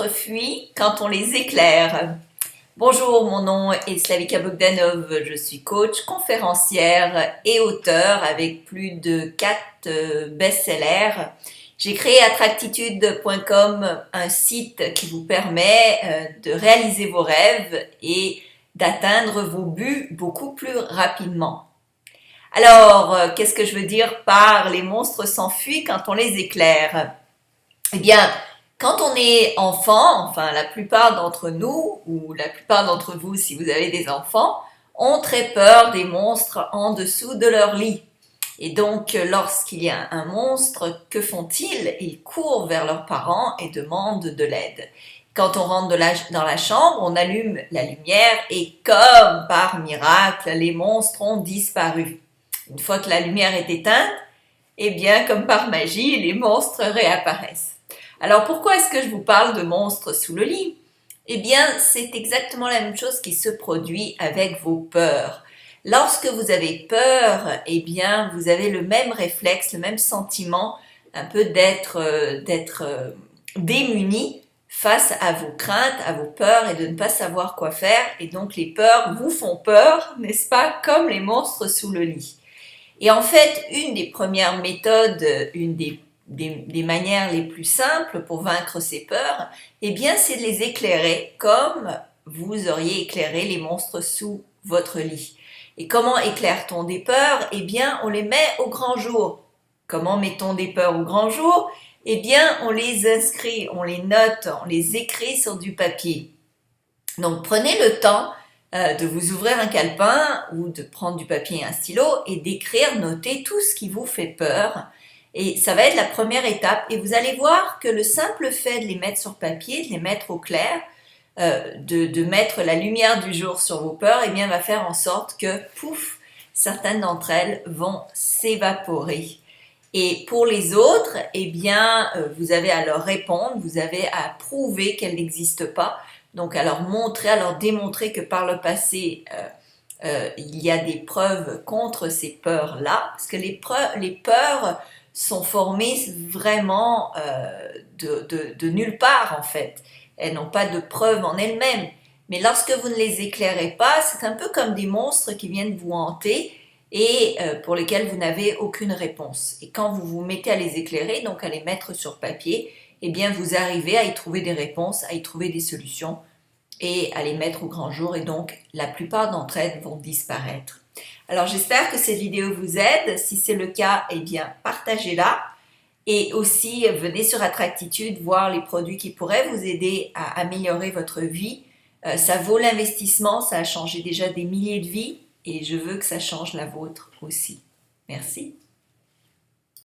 Fuient quand on les éclaire. Bonjour, mon nom est Slavika Bogdanov, je suis coach, conférencière et auteure avec plus de 4 best-sellers. J'ai créé attractitude.com, un site qui vous permet de réaliser vos rêves et d'atteindre vos buts beaucoup plus rapidement. Alors, qu'est-ce que je veux dire par les monstres s'enfuient quand on les éclaire? Eh bien, quand on est enfant, enfin la plupart d'entre nous, ou la plupart d'entre vous si vous avez des enfants, ont très peur des monstres en dessous de leur lit. Et donc, lorsqu'il y a un monstre, que font-ils? Ils courent vers leurs parents et demandent de l'aide. Quand on rentre dans la chambre, on allume la lumière et comme par miracle, les monstres ont disparu. Une fois que la lumière est éteinte, eh bien, comme par magie, les monstres réapparaissent. Alors, pourquoi est-ce que je vous parle de monstres sous le lit? Eh bien, c'est exactement la même chose qui se produit avec vos peurs. Lorsque vous avez peur, eh bien, vous avez le même réflexe, le même sentiment, un peu d'être démuni face à vos craintes, à vos peurs et de ne pas savoir quoi faire. Et donc, les peurs vous font peur, n'est-ce pas, comme les monstres sous le lit. Et en fait, une des premières méthodes, une des manières les plus simples pour vaincre ces peurs, eh bien, c'est de les éclairer comme vous auriez éclairé les monstres sous votre lit. Et comment éclaire-t-on des peurs? Eh bien, on les met au grand jour. Comment met-on des peurs au grand jour? Eh bien, on les inscrit, on les note, on les écrit sur du papier. Donc, prenez le temps de vous ouvrir un calepin ou de prendre du papier et un stylo et d'écrire, noter tout ce qui vous fait peur. Et ça va être la première étape. Et vous allez voir que le simple fait de les mettre sur papier, de les mettre au clair, de mettre la lumière du jour sur vos peurs, eh bien, va faire en sorte que, pouf, certaines d'entre elles vont s'évaporer. Et pour les autres, eh bien, vous avez à leur répondre, vous avez à prouver qu'elles n'existent pas. Donc, à leur montrer, à leur démontrer que par le passé, il y a des preuves contre ces peurs-là. Parce que les peurs sont formées vraiment de nulle part, en fait. Elles n'ont pas de preuves en elles-mêmes. Mais lorsque vous ne les éclairez pas, c'est un peu comme des monstres qui viennent vous hanter et pour lesquels vous n'avez aucune réponse. Et quand vous vous mettez à les éclairer, donc à les mettre sur papier, eh bien vous arrivez à y trouver des réponses, à y trouver des solutions et à les mettre au grand jour et donc la plupart d'entre elles vont disparaître. Alors j'espère que cette vidéo vous aide. Si c'est le cas, eh bien partagez-la et aussi venez sur Attractitude voir les produits qui pourraient vous aider à améliorer votre vie. Ça vaut l'investissement, ça a changé déjà des milliers de vies et je veux que ça change la vôtre aussi. Merci.